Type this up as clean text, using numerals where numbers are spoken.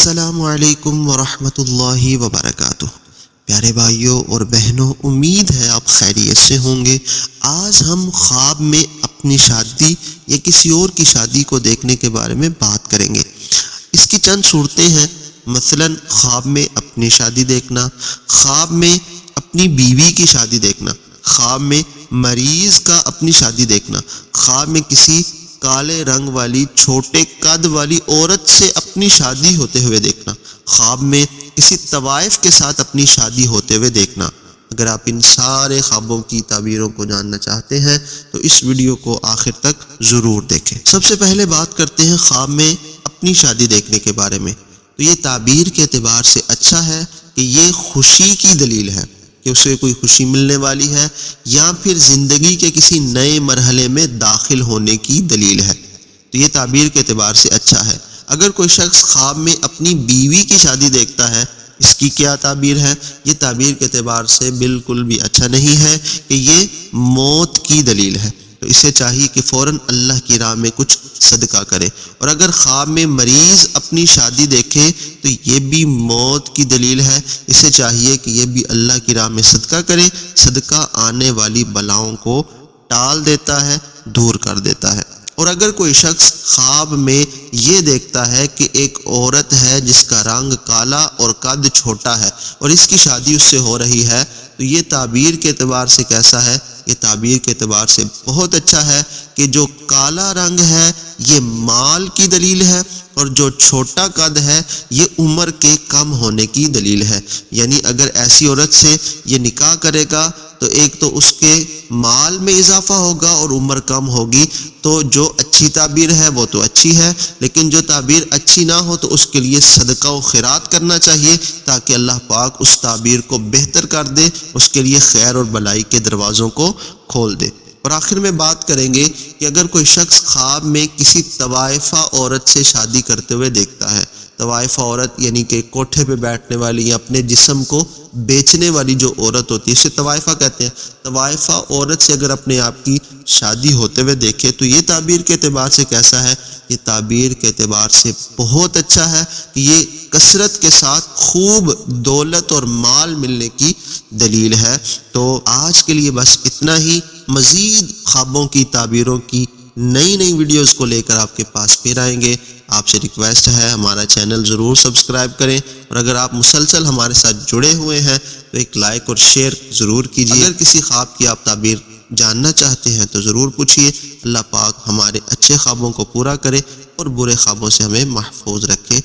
السلام علیکم ورحمۃ اللہ وبرکاتہ۔ پیارے بھائیوں اور بہنوں، امید ہے آپ خیریت سے ہوں گے۔ آج ہم خواب میں اپنی شادی یا کسی اور کی شادی کو دیکھنے کے بارے میں بات کریں گے۔ اس کی چند صورتیں ہیں، مثلا خواب میں اپنی شادی دیکھنا، خواب میں اپنی بیوی کی شادی دیکھنا، خواب میں مریض کا اپنی شادی دیکھنا، خواب میں کسی کالے رنگ والی چھوٹے قد والی عورت سے اپنی شادی ہوتے ہوئے دیکھنا، خواب میں کسی طوائف کے ساتھ اپنی شادی ہوتے ہوئے دیکھنا۔ اگر آپ ان سارے خوابوں کی تعبیروں کو جاننا چاہتے ہیں تو اس ویڈیو کو آخر تک ضرور دیکھیں۔ سب سے پہلے بات کرتے ہیں خواب میں اپنی شادی دیکھنے کے بارے میں۔ تو یہ تعبیر کے اعتبار سے اچھا ہے کہ یہ خوشی کی دلیل ہے کہ اسے کوئی خوشی ملنے والی ہے، یا پھر زندگی کے کسی نئے مرحلے میں داخل ہونے کی دلیل ہے۔ تو یہ تعبیر کے اعتبار سے اچھا ہے۔ اگر کوئی شخص خواب میں اپنی بیوی کی شادی دیکھتا ہے، اس کی کیا تعبیر ہے؟ یہ تعبیر کے اعتبار سے بالکل بھی اچھا نہیں ہے کہ یہ موت کی دلیل ہے۔ تو اسے چاہیے کہ فوراً اللہ کی راہ میں کچھ صدقہ کرے۔ اور اگر خواب میں مریض اپنی شادی دیکھے تو یہ بھی موت کی دلیل ہے، اسے چاہیے کہ یہ بھی اللہ کی راہ میں صدقہ کرے۔ صدقہ آنے والی بلاؤں کو ٹال دیتا ہے، دور کر دیتا ہے۔ اور اگر کوئی شخص خواب میں یہ دیکھتا ہے کہ ایک عورت ہے جس کا رنگ کالا اور قد چھوٹا ہے اور اس کی شادی اس سے ہو رہی ہے، تو یہ تعبیر کے اعتبار سے کیسا ہے؟ یہ تعبیر کے اعتبار سے بہت اچھا ہے کہ جو کالا رنگ ہے یہ مال کی دلیل ہے، اور جو چھوٹا قد ہے یہ عمر کے کم ہونے کی دلیل ہے۔ یعنی اگر ایسی عورت سے یہ نکاح کرے گا تو ایک تو اس کے مال میں اضافہ ہوگا اور عمر کم ہوگی۔ تو جو اچھی تعبیر ہے وہ تو اچھی ہے، لیکن جو تعبیر اچھی نہ ہو تو اس کے لیے صدقہ و خیرات کرنا چاہیے تاکہ اللہ پاک اس تعبیر کو بہتر کر دے، اس کے لیے خیر اور بلائی کے دروازوں کو کھول دے۔ اور آخر میں بات کریں گے کہ اگر کوئی شخص خواب میں کسی طوائفہ عورت سے شادی کرتے ہوئے دیکھتا ہے، طوائفہ عورت یعنی کہ کوٹھے پہ بیٹھنے والی یا اپنے جسم کو بیچنے والی جو عورت ہوتی ہے اسے طوائفہ کہتے ہیں۔ طوائفہ عورت سے اگر اپنے آپ کی شادی ہوتے ہوئے دیکھے تو یہ تعبیر کے اعتبار سے کیسا ہے؟ یہ تعبیر کے اعتبار سے بہت اچھا ہے کہ یہ کثرت کے ساتھ خوب دولت اور مال ملنے کی دلیل ہے۔ تو آج کے لیے بس اتنا ہی۔ مزید خوابوں کی تعبیروں کی نئی ویڈیوز کو لے کر آپ کے پاس پھر آئیں گے۔ آپ سے ریکویسٹ ہے ہمارا چینل ضرور سبسکرائب کریں، اور اگر آپ مسلسل ہمارے ساتھ جڑے ہوئے ہیں تو ایک لائک اور شیئر ضرور کیجیے۔ اگر کسی خواب کی آپ تعبیر جاننا چاہتے ہیں تو ضرور پوچھیے۔ اللہ پاک ہمارے اچھے خوابوں کو پورا کرے اور برے خوابوں سے ہمیں محفوظ رکھے۔